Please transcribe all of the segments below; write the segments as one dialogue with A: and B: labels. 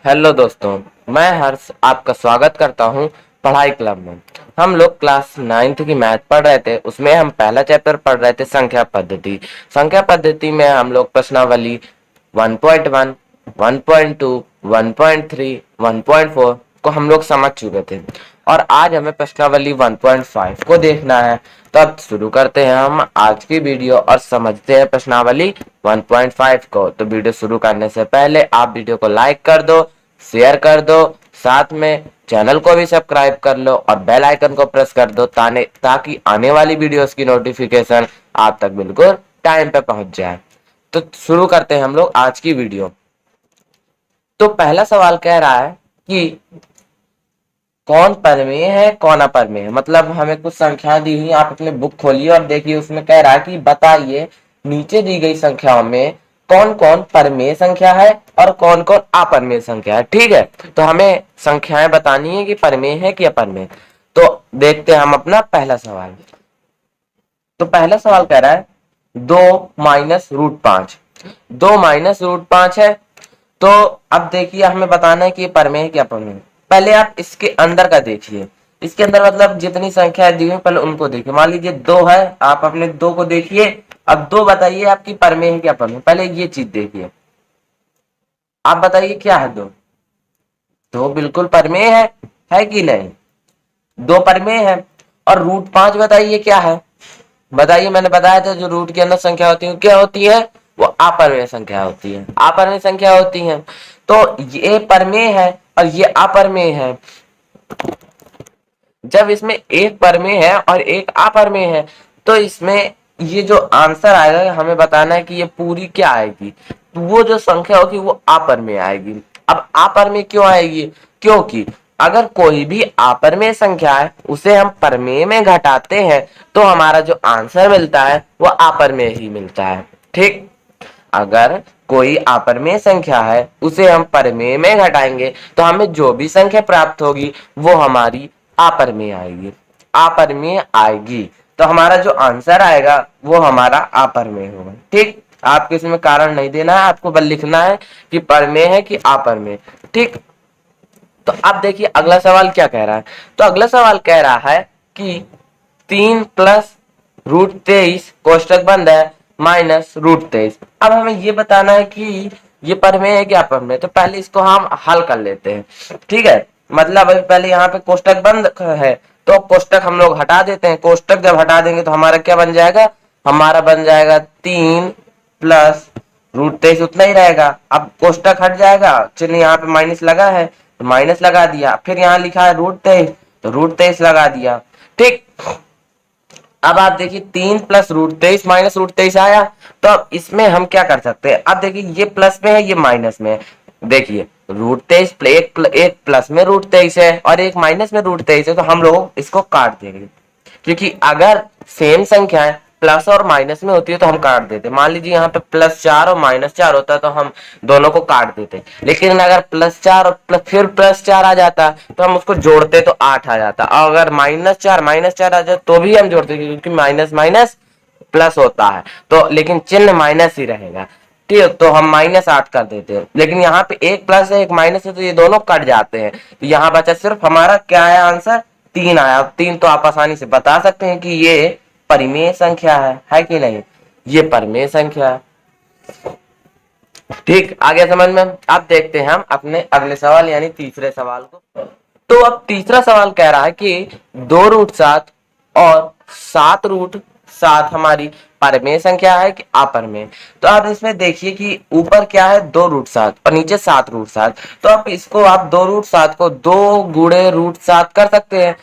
A: Hello दोस्तों, मैं हर्ष आपका स्वागत करता हूं पढ़ाई क्लब में। हम लोग क्लास 9th की मैथ पढ़ रहे थे। उसमें हम पहला चैप्टर पढ़ रहे थे संख्या पद्धति। संख्या पद्धति में हम लोग प्रश्नावली 1.1, 1.2, 1.3, 1.4 को हम लोग समझ चुके थे और आज हमें प्रश्नावली 1.5 को देखना है। तो अब शुरू करते हैं हम आज की वीडियो और समझते हैं प्रश्नावली 1.5 को। तो वीडियो शुरू करने से पहले आप वीडियो को लाइक कर दो, शेयर कर दो, साथ में चैनल को भी सब्सक्राइब कर लो और बेल आइकन को प्रेस कर दो ताकि आने वाली वीडियोस की नोटिफिकेशन आप तक बिल्कुल टाइम पे पहुंच जाए। तो शुरू करते हैं हम लोग आज की वीडियो। तो पहला सवाल कह रहा है कि कौन परमेय है कौन अपरमेय है। मतलब हमें कुछ संख्या दी हुई, आप अपने बुक खोलिए और देखिए, उसमें कह रहा है कि बताइए नीचे दी गई संख्याओं में कौन कौन परमेय संख्या है और कौन कौन अपरमेय संख्या है। ठीक है, तो हमें संख्याएं बतानी है कि परमेय है कि अपरमेय। तो देखते हैं हम अपना पहला सवाल। तो पहला सवाल कह रहा है 2 - √5। 2 - √5 है। तो अब देखिए, हमें बताना है कि ये परमेय है कि अपरमेय है। पहले आप इसके अंदर का देखिए। इसके अंदर मतलब जितनी संख्या दी हुई पहले उनको देखिए। मान लीजिए 2 है, आप अपने 2 को देखिए। अब 2 बताइए आपकी परमेय है कि अपरमेय। पहले ये चीज देखिए, आप बताइए क्या है 2। 2 बिल्कुल परमेय है कि नहीं? 2 परमेय है। और √5 बताइए क्या है? बताइए, मैंने बताया था जो रूट के अंदर संख्या होती है क्या होती है? वो अपरमेय संख्या होती है, अपरमेय संख्या होती है। तो ये परमेय है और ये अपरमेय है। जब इसमें एक परमेय है और एक अपरमेय है तो इसमें ये जो आंसर आएगा हमें बताना है कि ये पूरी क्या आएगी। तो वो जो संख्या होगी वो अपरमेय आएगी। अब अपरमेय क्यों आएगी? क्योंकि अगर कोई भी अपरमेय संख्या है उसे हम परमेय में घटाते हैं तो हमारा जो आंसर मिलता है वो अपरमेय ही मिलता है। ठीक, अगर कोई अपरमेय संख्या है उसे हम परमेय में घटाएंगे तो हमें जो भी संख्या प्राप्त होगी वो हमारी अपरमेय आएगी, अपरमेय आएगी। तो हमारा जो आंसर आएगा वो हमारा अपरमेय होगा। ठीक, आपको इसमें कारण नहीं देना है, आपको बस लिखना है कि परमेय है कि अपरमेय। ठीक, तो अब देखिए अगला सवाल क्या कह रहा है। तो अगला सवाल कह रहा है कि 3 + √23 कोष्टक बंद है -√23। अब हमें ये बताना है कि ये परमेय है कि अपरमेय। तो पहले इसको हम हल कर लेते हैं। ठीक है, मतलब अभी पहले यहाँ पे कोष्टक बंद है तो कोष्टक हम लोग हटा देते हैं। कोष्टक जब हटा देंगे तो हमारा क्या बन जाएगा? हमारा बन जाएगा 3 + √23 उतना ही रहेगा। अब कोष्टक हट जाएगा, चिन्ह यहाँ पे माइनस लगा है तो माइनस लगा दिया। फिर यहाँ लिखा है √23 तो √23 लगा दिया। ठीक, अब आप देखिए 3 + √23 -√23 आया। तो अब इसमें हम क्या कर सकते हैं? अब देखिए ये प्लस में है ये माइनस में है। देखिए √23 एक प्लस में √23 है और एक माइनस में √23 है तो हम लोग इसको काट देंगे। क्योंकि अगर सेम संख्याएं प्लस और माइनस में होती है तो हम काट देते। मान लीजिए यहाँ पे +4 और -4 होता है तो हम दोनों को काट देते। लेकिन अगर +4 और फिर +4 आ जाता तो हम उसको जोड़ते तो 8 आ जाता। और अगर -4 आ जाए तो भी हम जोड़ते क्योंकि माइनस माइनस प्लस होता है तो, लेकिन चिन्ह माइनस ही रहेगा। ठीक, तो हम -8 कर देते हैं। लेकिन यहाँ पे एक प्लस है एक माइनस है तो ये दोनों कट जाते हैं। तो यहाँ बचा सिर्फ हमारा क्या है आंसर? 3 आया। 3 तो आप आसानी से बता सकते हैं कि ये परिमेय संख्या है कि नहीं? ये परिमेय संख्या है। ठीक, आगे समझ में? अब देखते हैं हम अपने अगले सवाल यानी तीसरे सवाल को। तो अब तीसरा सवाल कह रहा है कि 2√7 और 7√7 हमारी परमेय संख्या है कि अपरमेय। तो आप इसमें देखिए कि ऊपर क्या है 2√7 और नीचे 7√7। तो अब इसको आप 2√7 को 2 × √7 कर सकते हैं।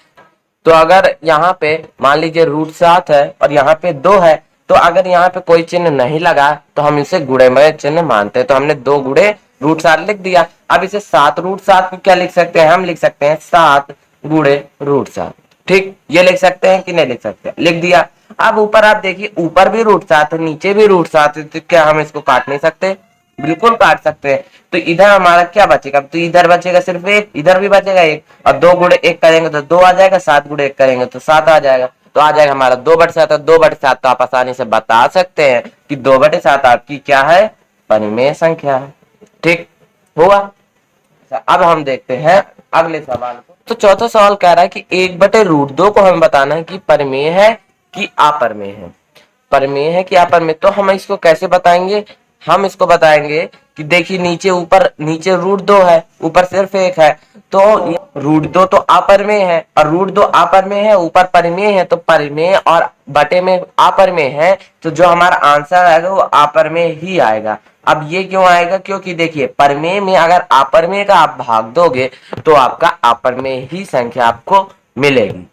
A: तो अगर यहाँ पे मान लीजिए √7 है और यहाँ पे 2 है तो अगर यहाँ पे कोई चिन्ह नहीं लगा तो हम इसे गुणे में चिन्ह मानते हैं। तो हमने 2 × √7 लिख दिया। अब इसे 7√7 को क्या लिख सकते हैं? हम लिख सकते हैं 7 × √7। ठीक, ये लिख सकते हैं कि नहीं लिख सकते? लिख दिया। अब ऊपर आप देखिए, ऊपर भी √7 है नीचे भी √7 है तो क्या हम इसको काट नहीं सकते? बिल्कुल काट सकते हैं। तो इधर हमारा क्या बचेगा? तो इधर बचेगा सिर्फ 1, इधर भी बचेगा 1 और 2 × 1 करेंगे तो 2 आ जाएगा, 7 × 1 करेंगे तो 7 आ जाएगा। तो आ जाएगा हमारा 2/7। 2/7 तो आप आसानी से बता सकते हैं कि 2/7 आपकी क्या है? परिमेय संख्या है। ठीक हुआ। अब हम देखते हैं अगले सवाल को। तो चौथा सवाल कह रहा है कि 1/√2 को हमें बताना है कि परमेय है कि अपरमेय है। परमेय है कि अपरमेय, तो हम इसको कैसे बताएंगे? हम इसको बताएंगे कि देखिए नीचे ऊपर नीचे √2 है, ऊपर सिर्फ 1 है, तो √2 तो अपरमेय है और √2 अपरमेय है, ऊपर परमेय है, तो परमेय और बटे में अपरमेय है, तो जो हमारा आंसर आएगा वो अपरमेय ही आएगा। अब ये क्यों आएगा? क्योंकि देखिए परमेय में अगर अपरमेय का आप भाग दोगे तो आपका अपरमेय ही संख्या आपको मिलेगी।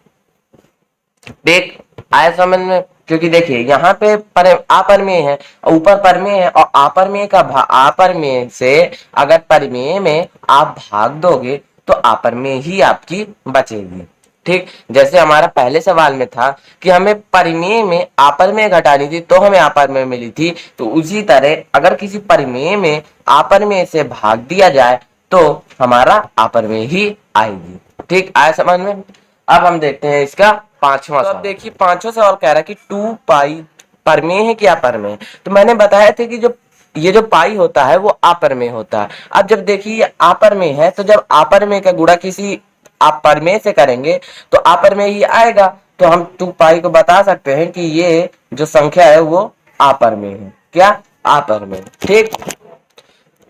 A: देख आया समझ में? क्योंकि देखिए यहाँ पे अपरमेय है, ऊपर परमेय है, और अपरमेय का अपरमेय से अगर परमेय में आप भाग दोगे तो अपरमेय ही आपकी बचेगी। ठीक, जैसे हमारा पहले सवाल में था कि हमें परिमेय में अपरमेय घटानी थी तो हमें अपरमेय मिली थी, तो उसी तरह अगर किसी परिमेय में अपरमेय से भाग दिया जाए तो हमारा अपरमेय ही आएगी। ठीक, आया समझ में? अब हम देखते हैं इसका पांचवा सवाल। अब देखिए पांचवा सवाल कह रहा है कि 2π परमेय है कि अपरमेय? तो मैंने बताया था कि जो ये जो पाई होता है वो अपरमेय होता है। अब जब देखिए ये अपरमेय है, तो जब अपरमेय का गुणा किसी अपरमेय से करेंगे तो अपरमेय ही आएगा, तो हम 2π को बता सकते हैं कि ये जो संख्या है वो अपरमेय है। क्या? अपरमेय। ठीक,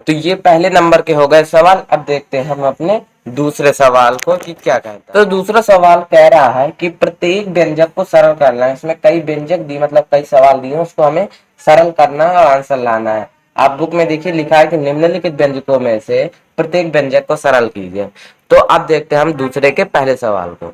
A: तो ये पहले नंबर के हो गए सवाल। अब देखते हैं हम अपने दूसरे सवाल को कि क्या कहता है। तो दूसरा सवाल कह रहा है कि प्रत्येक व्यंजक को सरल करना है। इसमें कई व्यंजक दी, मतलब कई सवाल दिए, उसको हमें सरल करना है और आंसर लाना है। आप बुक में देखिए लिखा है कि निम्नलिखित व्यंजकों में से प्रत्येक व्यंजक को सरल कीजिए। तो अब देखते हैं हम दूसरे के पहले सवाल को।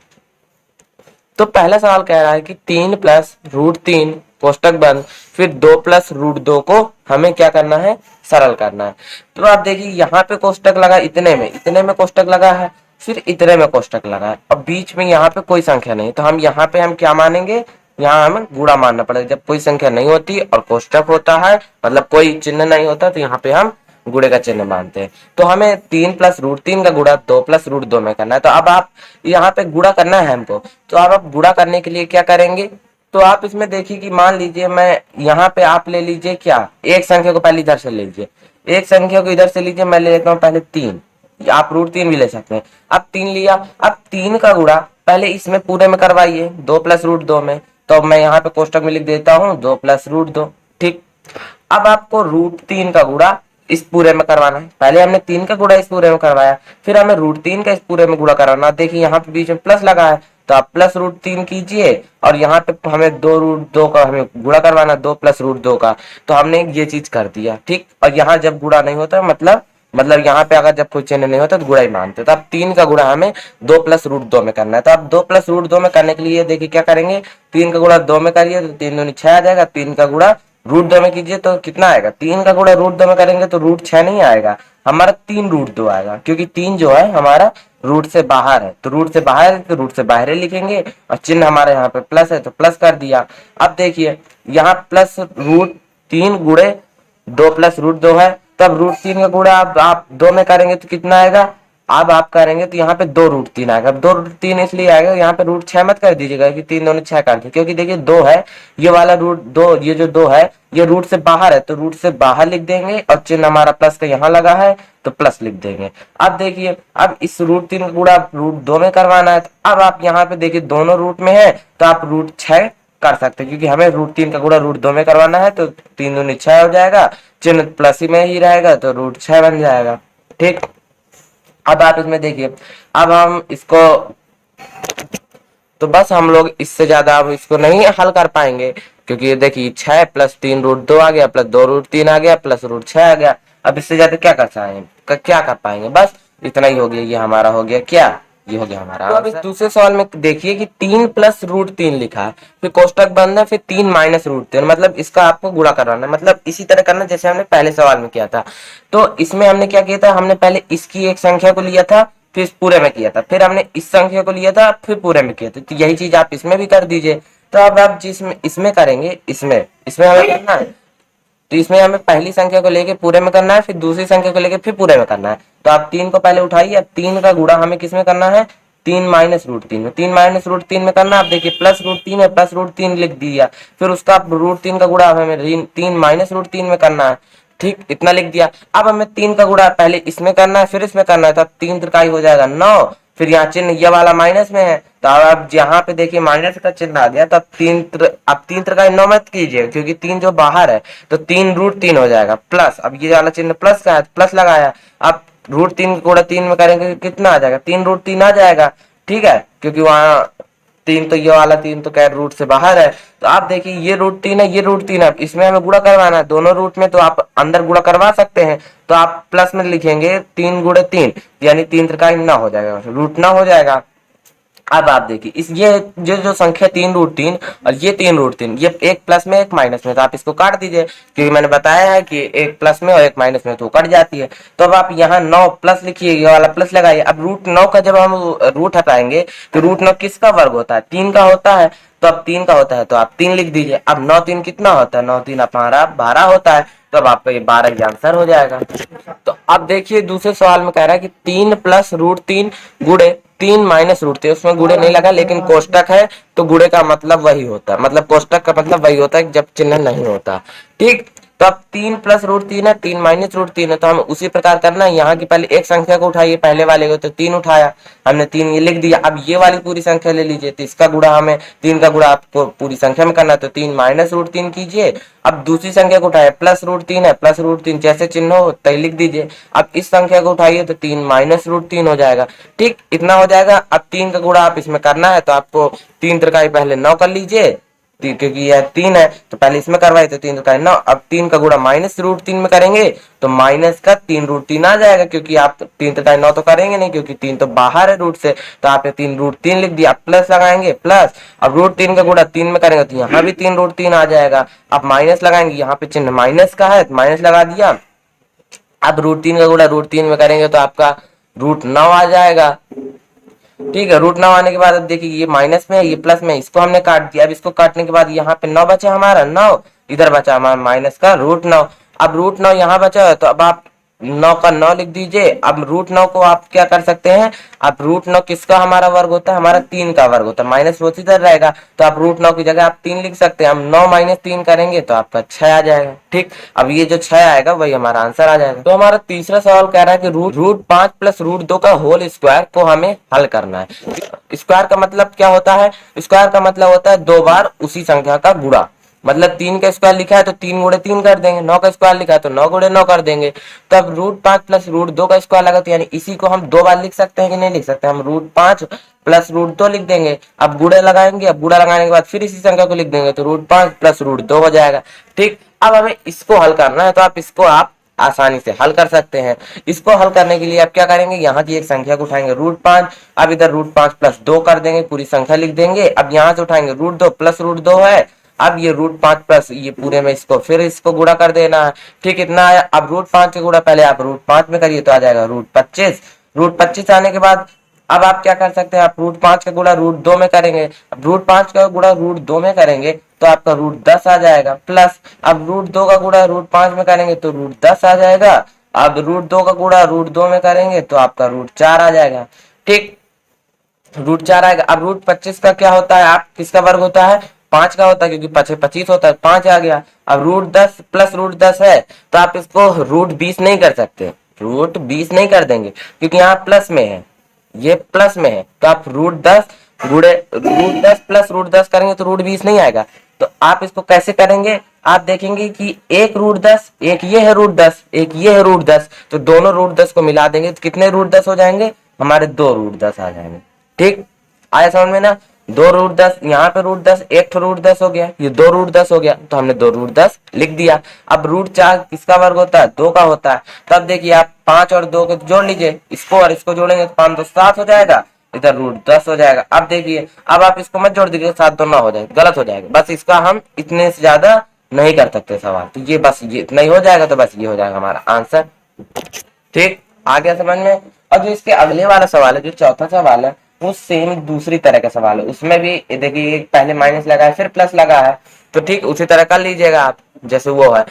A: तो पहला सवाल कह रहा है कि 3 + √3 कोष्टक बंद, फिर 2 + √2 को हमें क्या करना है? सरल करना है। तो आप देखिए यहाँ पे कोष्टक लगा, इतने में कोष्टक लगा है, फिर इतने में कोष्टक लगा है, और बीच में यहाँ पे कोई संख्या नहीं, तो हम यहाँ पे हम क्या मानेंगे? यहाँ हमें गुणा मानना पड़ेगा। जब कोई संख्या नहीं होती और कोष्टक होता है, मतलब कोई चिन्ह नहीं होता, तो यहाँ पे हम गुणे का चिन्ह मानते हैं। तो हमें 3 + √3 का गुणा 2 + √2 में करना है। तो अब आप यहाँ पे गुणा करना है हमको, तो अब आप गुणा करने के लिए क्या करेंगे? तो आप इसमें देखिए कि मान लीजिए मैं यहाँ पे आप ले लीजिए क्या, एक संख्या को पहले इधर से लीजिए, एक संख्या को इधर से लीजिए, मैं ले लेता हूँ पहले 3, आप √3 भी ले सकते हैं। अब 3 लिया, अब 3 का गुणा पहले इसमें पूरे में करवाइए 2 + √2 में, तो मैं यहाँ पे कोष्टक में लिख देता हूँ 2 + √2। ठीक, अब आपको √3 का गुणा इस पूरे में करवाना है। पहले हमने 3 का गुणा इस पूरे में करवाया, फिर हमें √3 का इस पूरे में गुणा करवाना। देखिए यहाँ पे बीच में प्लस लगा है, तो आप +√3 कीजिए, और यहाँ पे हमें 2 √2 का हमें गुणा करवाना, 2 + √2 का, तो हमने ये चीज कर दिया। ठीक, और यहाँ जब गुणा नहीं होता, मतलब यहाँ पे अगर जब कोई चिन्ह नहीं होता तो गुणा ही मानते, तो अब 3 का गुणा हमें 2 + √2 में करना है। तो अब 2 + √2 में करने के लिए देखिए क्या करेंगे, 3 का गुणा 2 में करिए तो 3 दूनी 6 आ जाएगा, 3 का गुणा √2 में कीजिए तो कितना आएगा? 3 का गुणा √2 में करेंगे तो √6 नहीं आएगा, हमारा 3 √2 आएगा, क्योंकि 3 जो है हमारा रूट से बाहर है, तो रूट से बाहर है तो रूट से बाहर ही लिखेंगे, और चिन्ह हमारे यहाँ पे प्लस है तो प्लस कर दिया। अब देखिए यहाँ +√3 गुणे 2 + √2 है, तब √3 का गुणा आप 2 में करेंगे तो कितना आएगा? अब आप करेंगे तो यहाँ पे 2 √3 आएगा। 2 √3 इसलिए आएगा, यहाँ पे √6 मत कर दीजिएगा कि 3 दूनी 6 कर, क्योंकि देखिए 2 है, ये वाला √2, ये जो 2 है ये रूट से बाहर है, तो रूट से बाहर लिख देंगे, और चिन्ह हमारा प्लस का यहाँ लगा है तो प्लस लिख देंगे। अब देखिए अब इस √3 का गुणा √2 में करवाना है, तो अब आप यहाँ पे देखिए दोनों रूट में है, तो आप √6 कर सकते हैं, क्योंकि हमें √3 का गुणा √2 में करवाना है, तो 3 दूनी 6 हो जाएगा, चिन्ह प्लस ही में ही रहेगा, तो √6 बन जाएगा। ठीक, अब आप इसमें देखिए, अब हम इसको, तो बस हम लोग इससे ज्यादा अब इसको नहीं हल कर पाएंगे, क्योंकि ये देखिए 6 + 3 √2 आ गया, प्लस 2 √3 आ गया, प्लस √6 आ गया। अब इससे ज्यादा क्या कर पाएंगे? बस इतना ही हो गया, ये हमारा हो गया क्या, ये हो गया हमारा। तो अब इस दूसरे सवाल में देखिए कि 3 + √3 लिखा है, फिर कोष्टक बंद है, फिर 3 - √3, मतलब इसका आपको गुणा करवाना है, मतलब इसी तरह करना जैसे हमने पहले सवाल में किया था। तो इसमें हमने क्या किया था, हमने पहले इसकी एक संख्या को लिया था, फिर इस पूरे में किया था, फिर हमने इस संख्या को लिया था, फिर पूरे में किया था, तो यही चीज आप इसमें भी कर दीजिए। तो अब आप जिसमें इसमें करेंगे, इसमें हमें करना है, तो इसमें हमें पहली संख्या को लेके पूरे में करना है, फिर दूसरी संख्या को लेके फिर पूरे में करना है। तो आप 3 को पहले उठाइए, अब 3 का गुणा हमें किसमें करना है? 3 - √3 में, 3 - √3 में करना। आप देखिए +√3 है, +√3 लिख दिया, फिर उसका √3 का गुणा हमें 3 - √3 में करना है, ठीक, इतना लिख दिया। अब हमें 3 का गुणा पहले इसमें करना है फिर इसमें करना है, तो अब 3 त्रिकाई हो जाएगा 9, फिर यहाँ चिन्ह ये वाला माइनस में है, तो अब यहाँ पे देखिए माइनस का चिन्ह आ गया, तो अब 3 त्रिकाई 9 मत कीजिए क्योंकि 3 जो बाहर है, तो 3√3 हो जाएगा प्लस, अब ये वाला चिन्ह प्लस का है प्लस लगाया। अब √3 गुणा 3 में करेंगे कितना आ जाएगा, 3√3 आ जाएगा। ठीक है, क्योंकि वहां 3 तो ये वाला 3 तो क्या रूट से बाहर है, तो आप देखिए ये √3 है ये √3 है, इसमें हमें गुणा करवाना है दोनों रूट में, तो आप अंदर गुणा करवा सकते हैं, तो आप प्लस में लिखेंगे 3 गुणे 3 यानी 3 त्रिकाई 9 हो जाएगा, √9 हो जाएगा। अब आप देखिए इस ये जो संख्या 3√3 और ये 3√3 ये एक प्लस में एक माइनस में, तो आप इसको काट दीजिए क्योंकि मैंने बताया है कि एक प्लस में और एक माइनस में तो कट जाती है। तो अब आप यहाँ 9 प्लस लिखिए, ये वाला प्लस लगाइए। अब √9 का जब हम रूट हटाएंगे तो √9 किसका वर्ग होता है, 3 का होता है, तो अब 3 का होता है तो आप 3 लिख दीजिए। अब 9 3 कितना होता है, 9 3 हमारा 12 होता है, तो अब आपका ये 12 ही आंसर हो जाएगा। तो अब देखिए दूसरे सवाल में कह रहा है कि 3 प्लस √3 गुणे 3 माइनस √3, उसमें गुणे नहीं लगा लेकिन कोष्टक है, तो गुणे का मतलब वही होता है, मतलब कोष्टक का मतलब वही होता है जब चिन्ह नहीं होता। ठीक, तो अब 3 प्लस √3 है 3 माइनस √3 है, तो हम उसी प्रकार करना है, यहाँ की पहले एक संख्या को उठाइए पहले वाले को, तो 3 उठाया हमने 3 ये लिख दिया। अब ये वाली पूरी संख्या ले लीजिए, तो इसका गुणा हमें 3 का गुणा आपको पूरी संख्या में करना है, तो 3 माइनस √3 कीजिए। अब दूसरी संख्या को उठाए प्लस √3 है, प्लस √3 जैसे चिन्ह हो तय लिख दीजिए। अब इस संख्या को उठाइए तो 3 माइनस √3 हो जाएगा। ठीक, इतना हो जाएगा। अब 3 का गुणा आप इसमें करना है, तो आपको 3 त्रिकाई पहले 9 कर लीजिए, क्योंकि यह 3 है तो पहले इसमें करवाए तो 3 त्रिकाई 9। अब 3 का गुणा माइनस √3 में करेंगे तो माइनस का 3√3 आ जाएगा, क्योंकि आप 3 त्रिकाई 9 तो करेंगे नहीं क्योंकि 3 तो बाहर है रूट से, तो आपने 3√3 लिख दिया। प्लस लगाएंगे प्लस, अब √3 का गुणा 3 में करेंगे तो यहाँ भी 3√3 आ जाएगा। अब माइनस लगाएंगे, यहाँ पे चिन्ह माइनस का है माइनस लगा दिया। अब √3 का गुणा √3 में करेंगे तो आपका √9 आ जाएगा। ठीक है, √9 आने के बाद अब देखिए ये माइनस में है ये प्लस में, इसको हमने काट दिया। अब इसको काटने के बाद यहाँ पे 9 बचा हमारा, 9 इधर बचा हमारा माइनस का √9। अब √9 यहाँ बचा है तो अब आप 9 का 9 लिख दीजिए। अब √9 को आप क्या कर सकते हैं, अब √9 किसका हमारा वर्ग होता है, हमारा 3 का वर्ग होता है, माइनस वो इधर रहेगा, तो आप √9 की जगह आप 3 लिख सकते हैं। हम 9 माइनस 3 करेंगे तो आपका 6 आ जाएगा। ठीक, अब ये जो 6 आएगा वही हमारा आंसर आ जाएगा। तो हमारा तीसरा सवाल कह रहा है कि रूट 5 प्लस √2 का होल स्क्वायर को हमें हल करना है। स्क्वायर का मतलब क्या होता है, स्क्वायर का मतलब होता है 2 बार उसी संख्या का गुणा, मतलब 3 का स्क्वायर लिखा है तो 3 गुणे 3 कर देंगे, 9 का स्क्वायर लिखा है तो 9 गुणे 9 कर देंगे। तब √5 प्लस √2 का स्क्वायर लगा, तो यानी इसी को हम 2 बार लिख सकते हैं कि नहीं लिख सकते, हम √5 प्लस √2 लिख देंगे। अब गुणे लगाएंगे, अब गुणा लगाने के बाद फिर इसी संख्या को लिख देंगे तो √5 प्लस √2 हो जाएगा। ठीक, अब हमें इसको हल करना है, तो आप इसको आप आसानी से हल कर सकते हैं। इसको हल करने के लिए आप क्या करेंगे, यहाँ की एक संख्या को उठाएंगे √5, अब इधर √5 प्लस 2 कर देंगे, पूरी संख्या लिख देंगे। अब यहाँ से उठाएंगे √2 प्लस √2 है, अब ये √5 प्लस ये पूरे में इसको फिर इसको गुणा कर देना है। ठीक, इतना आया। अब √5 का गुणा पहले आप √5 में करिए तो आ जाएगा √25। √25 आने के बाद अब आप क्या कर सकते हैं, आप √5 का गुणा √2 में करेंगे। अब √5 का गुणा √2 में करेंगे तो आपका √10 आ जाएगा, प्लस अब √2 का गुणा √5 में करेंगे तो √10 आ जाएगा। अब √2 का गुणा √2 में करेंगे तो आपका √4 आ जाएगा। ठीक, √4 आएगा। अब √25 का क्या होता है, आप किसका वर्ग होता है, 5 का होता है, क्योंकि 25 होता है, 5 आ गया। अब √10 प्लस √10 है तो आप इसको √20 नहीं कर सकते, √20 नहीं कर देंगे क्योंकि यहाँ प्लस में है, ये प्लस में है, तो आप √10 गुणे √10 प्लस √10 करेंगे तो √20 नहीं आएगा। तो आप इसको कैसे करेंगे, आप देखेंगे कि एक √10, एक ये है √10, एक ये है √10, तो दोनों √10 को मिला देंगे तो कितने √10 हो जाएंगे, हमारे 2 √10 आ जाएंगे। ठीक, आया समझ में ना, 2 √10, यहाँ पे √10 एक √10 हो गया, ये 2 √10 हो गया, तो हमने 2 √10 लिख दिया। अब √4 किसका वर्ग होता है, 2 का होता है। तब देखिए आप 5 और 2 को जोड़ लीजिए, इसको और इसको जोड़ेंगे तो 5 2 7 हो जाएगा, इधर √10 हो जाएगा। अब देखिए, अब आप इसको मत जोड़ दीजिए, 7 2 9 हो जाएगा, गलत हो जाएगा। बस इसका हम इतने से ज्यादा नहीं कर सकते सवाल, तो ये बस ये इतना ही हो जाएगा, तो बस ये हो जाएगा हमारा आंसर। ठीक, आ गया समझ में। और जो इसके अगले वाला सवाल है, जो चौथा सवाल है, वो सेम दूसरी तरह का सवाल है। उसमें भी देखिए पहले माइनस लगा है फिर प्लस लगा है, तो ठीक उसी तरह का लीजिएगा आप जैसे वो है।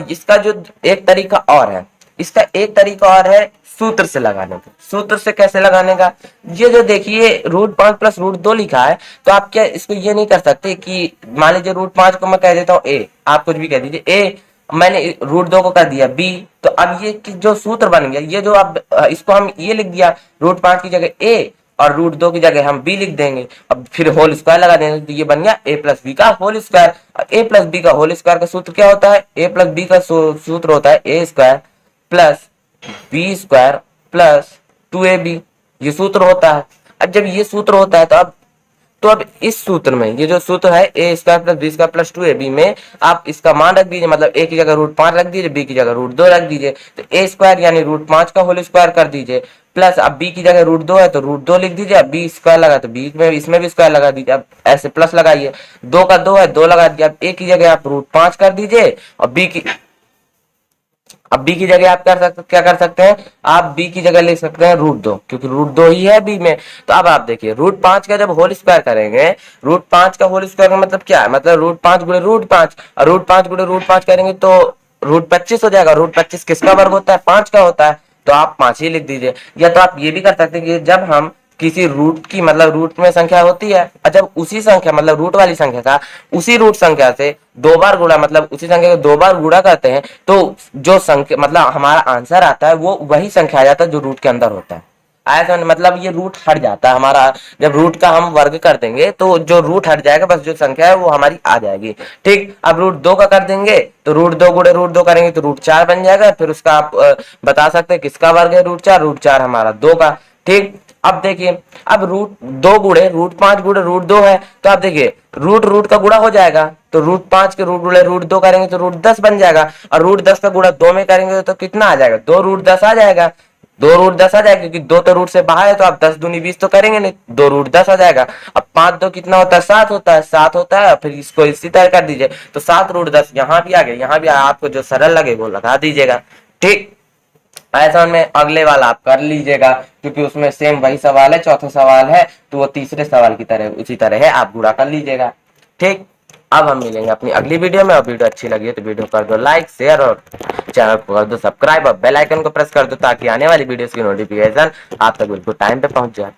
A: इसका जो एक तरीका और है, इसका एक तरीका और है सूत्र से लगाने का। सूत्र से कैसे लगाने का, ये जो देखिए √5 प्लस √2 लिखा है, तो आप क्या इसको ये नहीं कर सकते कि मान लीजिए √5 को मैं कह देता हूँ ए, आप कुछ भी कह दीजिए ए, मैंने √2 को कर दिया b, तो अब ये जो सूत्र बन गया, ये जो अब इसको हम ये लिख दिया, √5 की जगह a और √2 की जगह हम b लिख देंगे। अब फिर होल स्क्वायर लगा देंगे, तो ये बन गया a प्लस बी का whole square. a plus b का होल स्क्वायर का सूत्र क्या होता है? a प्लस बी का सूत्र होता है a square plus b square plus 2ab, ये सूत्र होता है। अब जब ये सूत्र होता है तो अब इस सूत्र में ये जो सूत्र है a square plus b square plus 2ab में आप इसका मान रख दीजिए, मतलब a की जगह √5 रख दीजिए, b की जगह √2 रख दीजिए, तो a स्क्वायर यानी √5 का होल स्क्वायर कर दीजिए, प्लस अब b की जगह √2 है तो √2 लिख दीजिए, अब b स्क्वायर लगा तो b में इसमें भी स्क्वायर लगा दीजिए, अब ऐसे प्लस लगाइए, 2 का 2 है 2 लगा दीजिए, अब a की जगह आप √5 कर दीजिए और अब b की जगह आप क्या कर सकते हैं, आप b की जगह लिख सकते हैं √2, क्योंकि √2 ही है b में। तो अब आप देखिए √5 का जब होल स्क्वायर करेंगे, √5 का होल स्क्वायर का मतलब क्या है, मतलब √5 गुणे √5, और √5 गुणे √5 करेंगे तो √25 हो जाएगा। √25 किसका वर्ग होता है? 5 का होता है, तो आप 5 ही लिख दीजिए। या तो आप ये भी कर सकते हैं कि जब हम किसी रूट की, मतलब रूट में संख्या होती है, और जब उसी संख्या मतलब रूट वाली संख्या का उसी रूट संख्या से 2 बार गुणा, मतलब उसी संख्या को 2 बार गुणा करते हैं, तो जो संख्या मतलब हमारा आंसर आता है वो वही संख्या आ जाता है जो रूट के अंदर होता है। ऐसा मतलब ये रूट हट जाता है हमारा, जब रूट का हम वर्ग कर देंगे तो जो रूट हट जाएगा, बस जो संख्या है वो हमारी आ जाएगी। ठीक, अब √2 का कर देंगे तो √2 गुणे √2 करेंगे तो √4 बन जाएगा, फिर उसका आप बता सकते हैं किसका वर्ग है √4 हमारा 2 का। ठीक, अब देखिए, अब √2 गुणे √5 गुणे √2 है, तो आप देखिए रूट का गुणा हो जाएगा, तो √5 के रूट गुणे √2 करेंगे तो √10 बन जाएगा, और √10 का गुणा 2 में करेंगे तो कितना आ जाएगा? 2 √10 आ जाएगा, 2 √10 आ जाएगा, क्योंकि 2 तो रूट से बाहर है, तो आप 10 दूनी 20 तो करेंगे नहीं, 2 √10 आ जाएगा। अब 5 2 कितना होता है? 7 होता है, 7 होता है, फिर इसको इसी तरह कर दीजिए, तो 7 √10 यहाँ भी आ गया, यहाँ भी आपको जो सरल लगे वो लगा दीजिएगा। ठीक, ऐसा में अगले वाला आप कर लीजिएगा, क्योंकि उसमें सेम वही सवाल है, चौथा सवाल है तो वो तीसरे सवाल की तरह उसी तरह है, आप गुणा कर लीजिएगा। ठीक, अब हम मिलेंगे अपनी अगली वीडियो में, और वीडियो अच्छी लगी है तो वीडियो कर दो लाइक, शेयर, और चैनल को कर दो सब्सक्राइब, और बेल आइकन को प्रेस कर दो ताकि आने वाली वीडियोस की नोटिफिकेशन आप तक बिल्कुल टाइम पे पहुंच जाए।